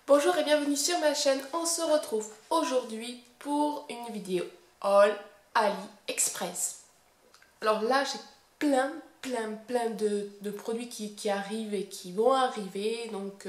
Bonjour et bienvenue sur ma chaîne. On se retrouve aujourd'hui pour une vidéo Haul AliExpress. Alors là j'ai plein de produits qui arrivent et qui vont arriver, donc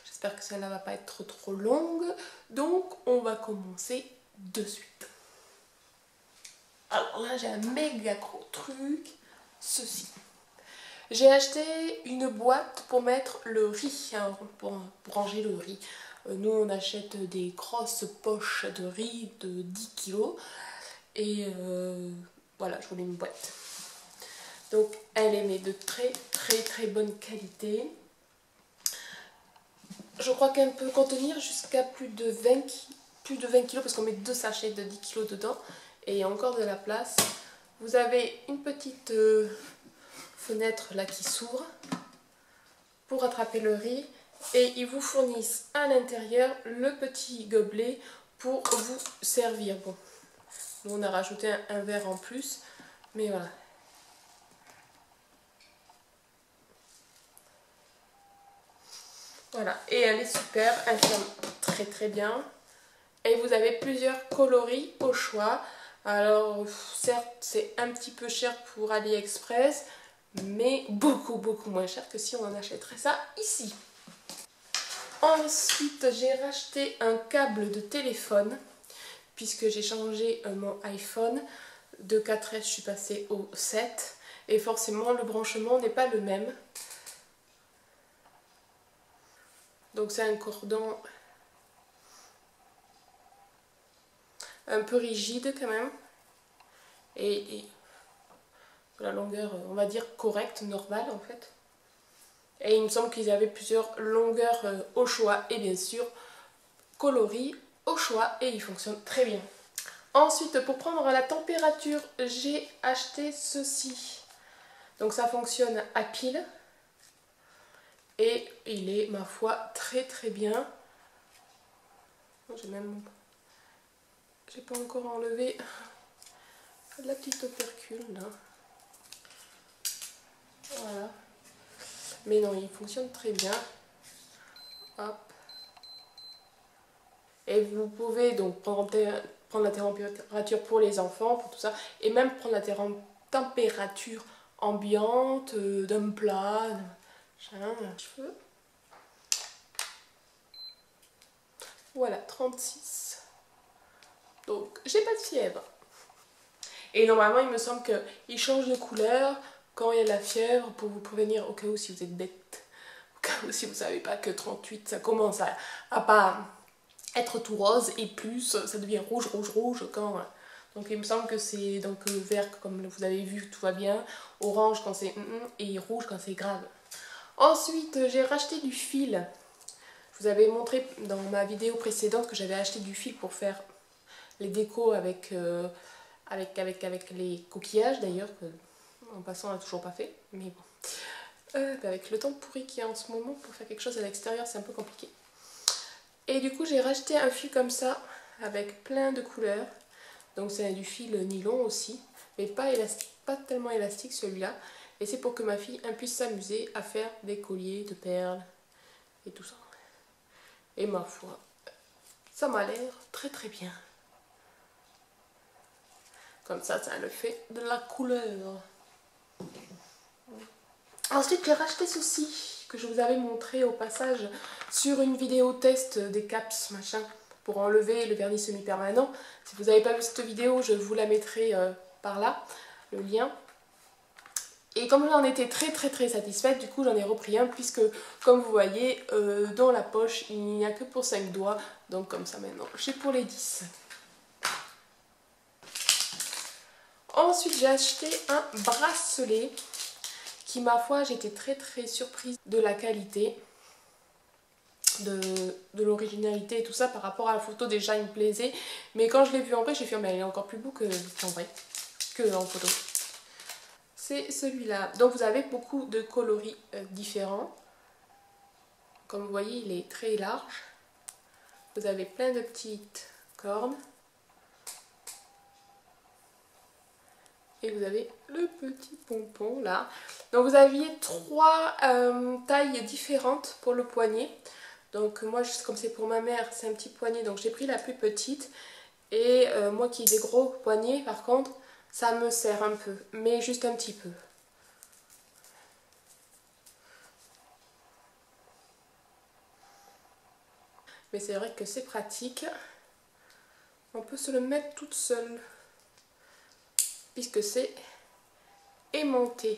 j'espère que celle-là va pas être trop longue. Donc on va commencer de suite. Alors là j'ai un méga gros truc, ceci. J'ai acheté une boîte pour mettre le riz, hein, pour ranger le riz. Nous on achète des grosses poches de riz de 10 kg et voilà, je voulais une boîte. Donc elle est mais de très bonne qualité. Je crois qu'elle peut contenir jusqu'à plus de 20 kg parce qu'on met 2 sachets de 10 kg dedans et il y a encore de la place. Vous avez une petite fenêtre là qui s'ouvre pour attraper le riz et ils vous fournissent à l'intérieur le petit gobelet pour vous servir. Bon, nous on a rajouté un verre en plus, mais voilà. Voilà, et elle est super, elle ferme très bien. Et vous avez plusieurs coloris au choix. Alors certes c'est un petit peu cher pour AliExpress, mais beaucoup moins cher que si on en achèterait ça ici. Ensuite j'ai racheté un câble de téléphone puisque j'ai changé mon iPhone de 4S, je suis passée au 7 et forcément le branchement n'est pas le même. Donc c'est un cordon un peu rigide quand même et la longueur on va dire correcte, normale en fait. Et il me semble qu'ils avaient plusieurs longueurs au choix et bien sûr coloris au choix et ils fonctionnent très bien. Ensuite pour prendre la température j'ai acheté ceci. Donc ça fonctionne à pile et il est ma foi très bien. J'ai pas encore enlevé la petite opercule là. Voilà. Mais non, il fonctionne très bien. Hop. Et vous pouvez donc prendre la température pour les enfants, pour tout ça, et même prendre la température ambiante d'un plat, d'un cheveu. Voilà, 36. Donc, j'ai pas de fièvre. Et normalement, il me semble qu'il change de couleur quand il y a de la fièvre pour vous prévenir au cas où si vous êtes bête. Au cas où si vous savez pas que 38, ça commence à pas être tout rose et plus, ça devient rouge quand... Donc il me semble que c'est donc vert comme vous avez vu, tout va bien. Orange quand c'est et rouge quand c'est grave. Ensuite, j'ai racheté du fil. Je vous avais montré dans ma vidéo précédente que j'avais acheté du fil pour faire les décos avec les coquillages d'ailleurs, en passant on n'a toujours pas fait, mais bon. Avec le temps pourri qu'il y a en ce moment, pour faire quelque chose à l'extérieur c'est un peu compliqué. Et du coup j'ai racheté un fil comme ça, avec plein de couleurs. Donc c'est du fil nylon aussi, mais pas tellement élastique celui-là. Et c'est pour que ma fille puisse s'amuser à faire des colliers de perles et tout ça. Et ma foi, ça m'a l'air très bien. Comme ça le fait de la couleur. Ensuite, j'ai racheté ceci que je vous avais montré au passage sur une vidéo test des caps machin pour enlever le vernis semi-permanent. Si vous n'avez pas vu cette vidéo, je vous la mettrai par là, le lien. Et comme j'en étais très satisfaite, du coup j'en ai repris un puisque comme vous voyez dans la poche il n'y a que pour 5 doigts. Donc comme ça maintenant j'ai pour les 10. Ensuite j'ai acheté un bracelet qui ma foi j'étais très surprise de la qualité, de l'originalité et tout ça par rapport à la photo. Déjà il me plaisait mais quand je l'ai vu en vrai j'ai fait mais il est encore plus beau qu'en vrai, que en photo. C'est celui-là. Donc vous avez beaucoup de coloris différents. Comme vous voyez il est très large. Vous avez plein de petites cornes. Et vous avez le petit pompon là. Donc vous aviez 3 tailles différentes pour le poignet. Donc moi, comme c'est pour ma mère, c'est un petit poignet, donc j'ai pris la plus petite. Et moi qui ai des gros poignets, par contre, ça me sert un peu, mais juste un petit peu. Mais c'est vrai que c'est pratique. On peut se le mettre toute seule, puisque c'est aimanté.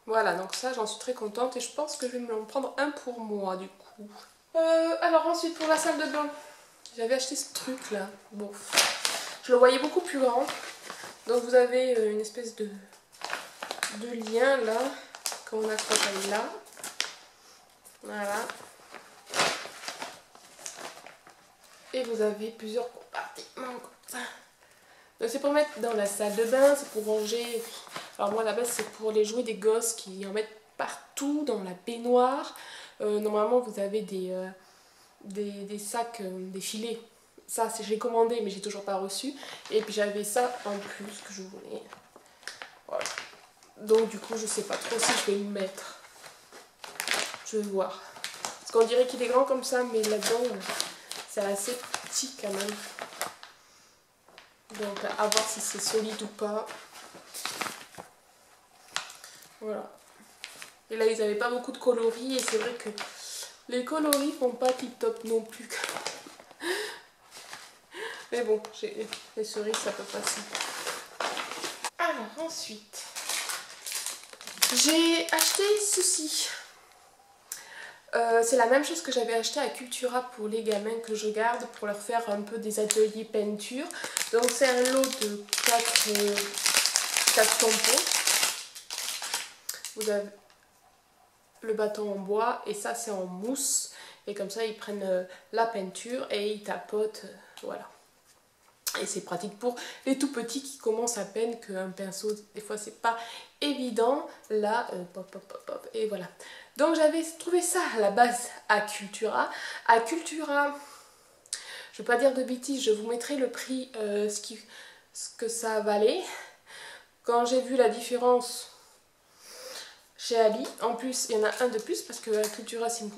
Voilà, donc ça j'en suis très contente et je pense que je vais me en prendre un pour moi du coup. Alors ensuite pour la salle de bain, j'avais acheté ce truc là. Bon, je le voyais beaucoup plus grand. Donc vous avez une espèce de lien là, qu'on accroche là. Voilà. Et vous avez plusieurs compartiments comme ça. Donc c'est pour mettre dans la salle de bain, c'est pour ranger. Alors moi à la base c'est pour les jouets des gosses qui en mettent partout dans la baignoire. Normalement vous avez des sacs, des filets. Ça j'ai commandé mais j'ai toujours pas reçu. Et puis j'avais ça en plus que je voulais. Voilà. Donc du coup je sais pas trop si je vais le mettre. Je vais voir. Parce qu'on dirait qu'il est grand comme ça mais là-dedans c'est assez petit quand même. Donc à voir si c'est solide ou pas. Voilà. Et là ils n'avaient pas beaucoup de coloris et c'est vrai que les coloris font pas tip top non plus. Mais bon, les cerises ça peut passer. Alors ensuite, j'ai acheté ceci. C'est la même chose que j'avais acheté à Cultura pour les gamins que je garde pour leur faire un peu des ateliers peinture. Donc c'est un lot de 4 tampons. Vous avez le bâton en bois et ça c'est en mousse. Et comme ça ils prennent la peinture et ils tapotent. Voilà. Et c'est pratique pour les tout petits qui commencent à peine, qu'un pinceau, des fois c'est pas évident. Là, pop, pop, pop, pop, et voilà. Donc j'avais trouvé ça à la base à Cultura. À Cultura, je ne vais pas dire de bêtises, je vous mettrai le prix, ce que ça valait. Quand j'ai vu la différence chez Ali, en plus il y en a un de plus parce que à Cultura, si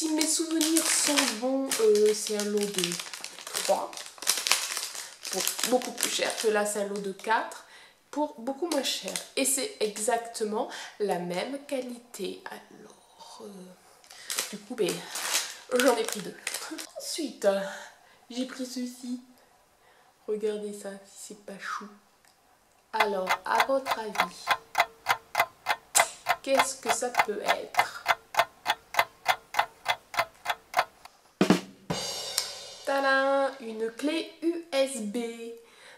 mes souvenirs sont bons, c'est un lot de 3. Pour beaucoup plus cher que là c'est un lot de 4 pour beaucoup moins cher et c'est exactement la même qualité. Alors du coup ben, j'en ai pris 2. Ensuite j'ai pris ceci, regardez ça si c'est pas chou. Alors à votre avis qu'est-ce que ça peut être? Tadam, une clé USB.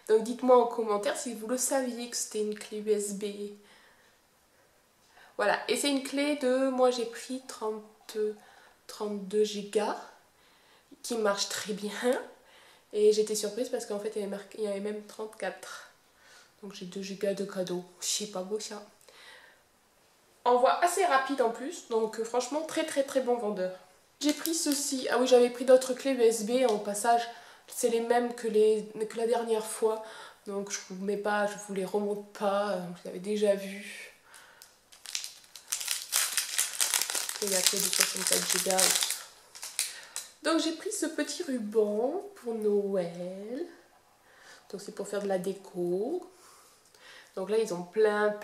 Donc dites-moi en commentaire si vous le saviez que c'était une clé USB. Voilà, et c'est une clé de, moi j'ai pris 32 Go qui marche très bien. Et j'étais surprise parce qu'en fait il y avait même 34. Donc j'ai 2 Go de cadeau. C'est pas beau ça. Envoi assez rapide en plus, donc franchement très très très bon vendeur. J'ai pris ceci. Ah oui, j'avais pris d'autres clés USB en passage. C'est les mêmes que la dernière fois. Donc je vous mets pas, je vous les remonte pas. Vous l'avez déjà vu. Et la clé de 64 Go. Donc j'ai pris ce petit ruban pour Noël. Donc c'est pour faire de la déco. Donc là ils ont plein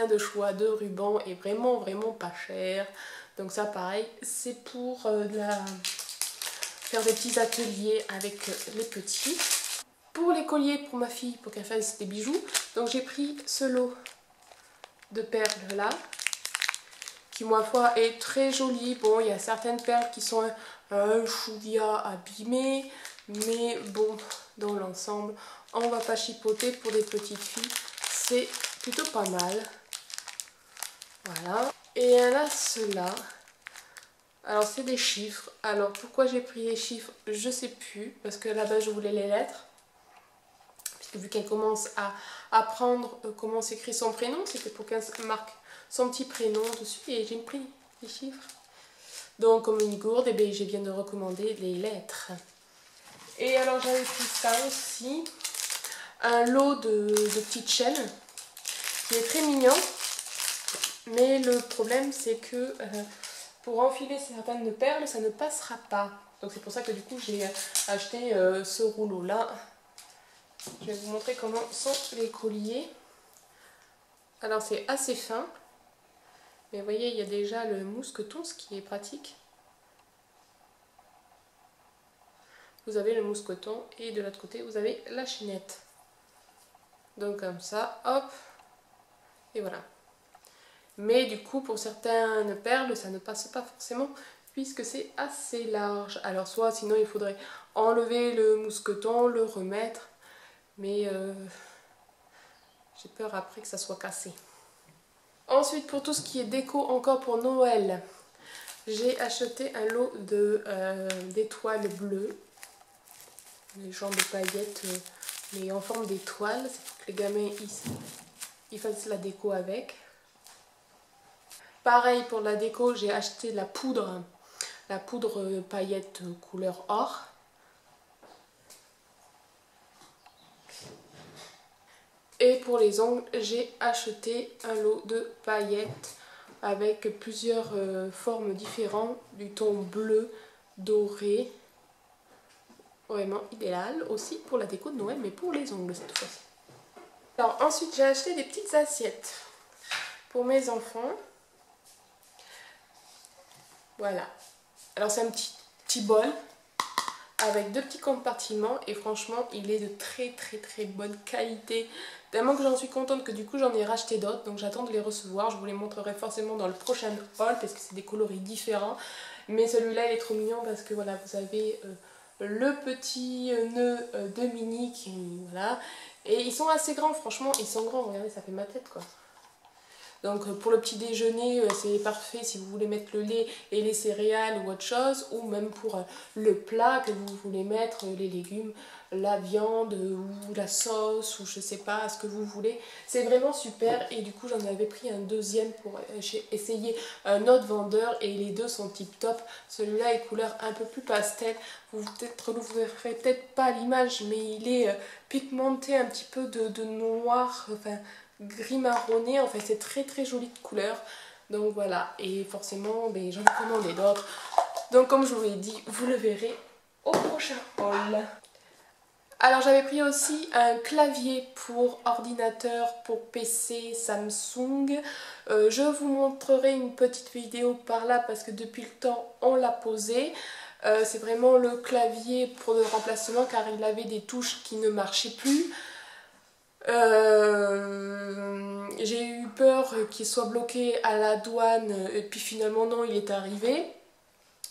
de choix de rubans et vraiment pas cher. Donc ça pareil, c'est pour faire des petits ateliers avec les petits. Pour les colliers pour ma fille, pour qu'elle fasse des bijoux, donc j'ai pris ce lot de perles là, qui ma foi est très joli. Bon, il y a certaines perles qui sont un chouïa abîmées, mais bon, dans l'ensemble, on va pas chipoter pour des petites filles. C'est plutôt pas mal. Voilà. Et là, ceux-là. Alors, c'est des chiffres. Alors, pourquoi j'ai pris les chiffres, je sais plus. Parce que là-bas, je voulais les lettres. vu qu'elle commence à apprendre comment s'écrit son prénom, c'était pour qu'elle marque son petit prénom dessus et j'ai pris les chiffres. Donc comme une gourde, et bien, je viens de recommander les lettres. Et alors j'avais pris ça aussi, un lot de petites chaînes qui est très mignon. Mais le problème c'est que pour enfiler certaines perles, ça ne passera pas. Donc c'est pour ça que du coup j'ai acheté ce rouleau là. Je vais vous montrer comment sont les colliers. Alors c'est assez fin. Mais vous voyez, il y a déjà le mousqueton, ce qui est pratique. Vous avez le mousqueton et de l'autre côté, vous avez la chaînette. Donc comme ça, hop, et voilà. Mais du coup, pour certaines perles, ça ne passe pas forcément puisque c'est assez large. Alors soit, sinon, il faudrait enlever le mousqueton, le remettre. Mais j'ai peur après que ça soit cassé. Ensuite, pour tout ce qui est déco encore pour Noël, j'ai acheté un lot d'étoiles bleues. Les genres de paillettes, mais en forme d'étoiles. C'est pour que les gamins ils fassent la déco avec. Pareil pour la déco, j'ai acheté la poudre paillettes couleur or. Et pour les ongles, j'ai acheté un lot de paillettes avec plusieurs formes différentes, du ton bleu, doré. Vraiment idéal aussi pour la déco de Noël, mais pour les ongles cette fois-ci. Alors ensuite, j'ai acheté des petites assiettes pour mes enfants. Voilà. Alors c'est un petit bol avec 2 petits compartiments et franchement il est de très bonne qualité. Tellement que j'en suis contente que du coup j'en ai racheté d'autres, donc j'attends de les recevoir. Je vous les montrerai forcément dans le prochain haul parce que c'est des coloris différents. Mais celui-là il est trop mignon parce que voilà, vous avez le petit nœud de mini qui voilà. Et ils sont assez grands, franchement ils sont grands, regardez ça fait ma tête quoi. Donc pour le petit déjeuner, c'est parfait si vous voulez mettre le lait et les céréales ou autre chose. Ou même pour le plat que vous voulez mettre, les légumes, la viande ou la sauce ou je sais pas, ce que vous voulez. C'est vraiment super et du coup j'en avais pris un deuxième pour essayer un autre vendeur et les deux sont tip top. Celui-là est couleur un peu plus pastel. Vous ne verrez peut-être pas l'image mais il est pigmenté un petit peu de noir, enfin gris marronné, en fait c'est très joli de couleur. Donc voilà, et forcément ben, j'en ai commandé d'autres. Donc comme je vous l'ai dit, vous le verrez au prochain haul. Alors j'avais pris aussi un clavier pour ordinateur, pour PC Samsung. Je vous montrerai une petite vidéo par là parce que depuis le temps on l'a posé. C'est vraiment le clavier pour le remplacement car il avait des touches qui ne marchaient plus. J'ai eu peur qu'il soit bloqué à la douane et puis finalement non, il est arrivé.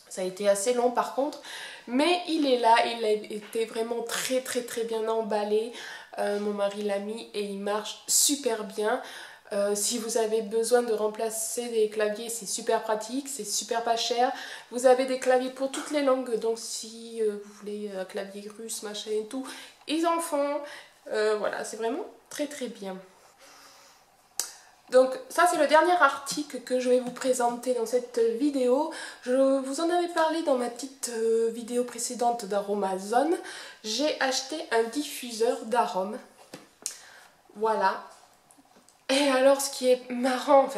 Ça a été assez long par contre, mais il est là, il a été vraiment très bien emballé. Mon mari l'a mis et il marche super bien. Si vous avez besoin de remplacer des claviers, c'est super pratique, c'est super pas cher. Vous avez des claviers pour toutes les langues, donc si vous voulez un clavier russe, machin et tout, ils en font. Voilà, c'est vraiment très bien. Donc ça c'est le dernier article que je vais vous présenter dans cette vidéo. Je vous en avais parlé dans ma petite vidéo précédente d'Aromazone. J'ai acheté un diffuseur d'arômes. Voilà. Et alors ce qui est marrant,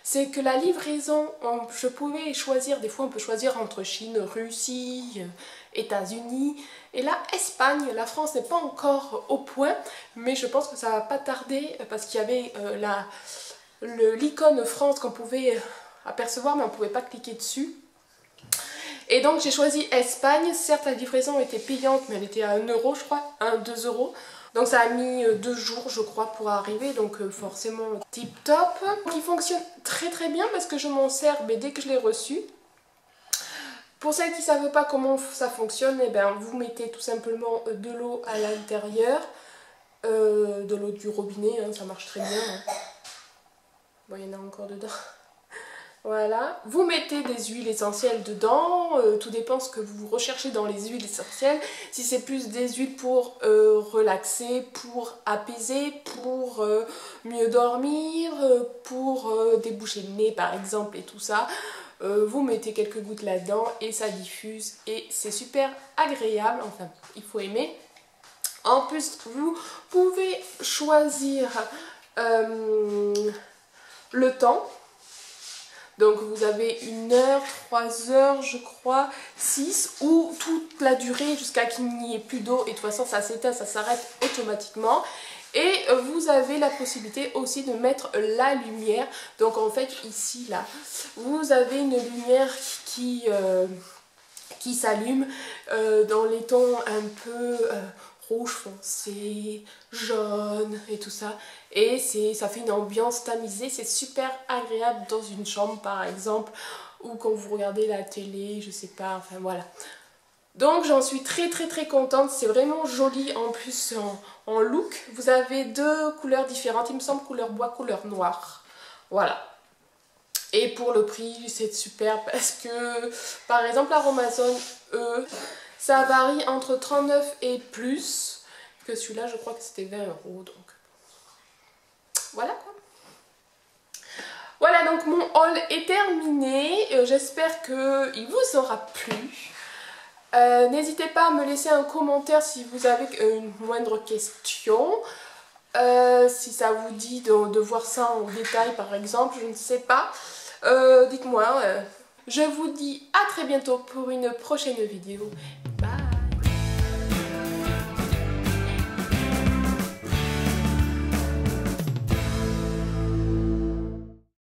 c'est que la livraison, je pouvais choisir, des fois on peut choisir entre Chine, Russie, États-Unis. Et là, Espagne, la France n'est pas encore au point, mais je pense que ça va pas tarder parce qu'il y avait l'icône France qu'on pouvait apercevoir, mais on ne pouvait pas cliquer dessus. Et donc j'ai choisi Espagne. Certes, la livraison était payante, mais elle était à 1 euro, je crois, 2 euros. Donc ça a mis 2 jours je crois pour arriver, donc forcément tip top. Il fonctionne très bien parce que je m'en sers dès que je l'ai reçu. Pour celles qui ne savent pas comment ça fonctionne, eh ben, vous mettez tout simplement de l'eau à l'intérieur, de l'eau du robinet, hein, ça marche très bien. Hein. Bon, il y en a encore dedans. Voilà, vous mettez des huiles essentielles dedans, tout dépend ce que vous recherchez dans les huiles essentielles. Si c'est plus des huiles pour relaxer, pour apaiser, pour mieux dormir, pour déboucher le nez par exemple et tout ça, vous mettez quelques gouttes là-dedans et ça diffuse et c'est super agréable, enfin il faut aimer. En plus vous pouvez choisir le temps. Donc vous avez 1 heure, 3 heures je crois, 6 ou toute la durée jusqu'à qu'il n'y ait plus d'eau et de toute façon ça s'éteint, ça s'arrête automatiquement. Et vous avez la possibilité aussi de mettre la lumière. Donc en fait ici là, vous avez une lumière qui s'allume dans les tons un peu rouge foncé, jaune et tout ça. Et ça fait une ambiance tamisée, c'est super agréable dans une chambre par exemple, ou quand vous regardez la télé, je sais pas, enfin voilà. Donc j'en suis très contente, c'est vraiment joli en plus en look. Vous avez 2 couleurs différentes, il me semble couleur bois, couleur noire. Voilà. Et pour le prix, c'est super parce que, par exemple, Aromazone, ça varie entre 39 et plus. Que celui-là, je crois que c'était 20 €. Donc, voilà quoi. Voilà, donc mon haul est terminé. J'espère qu'il vous aura plu. N'hésitez pas à me laisser un commentaire si vous avez une moindre question. Si ça vous dit de voir ça en détail par exemple, je ne sais pas. Dites-moi. Je vous dis à très bientôt pour une prochaine vidéo.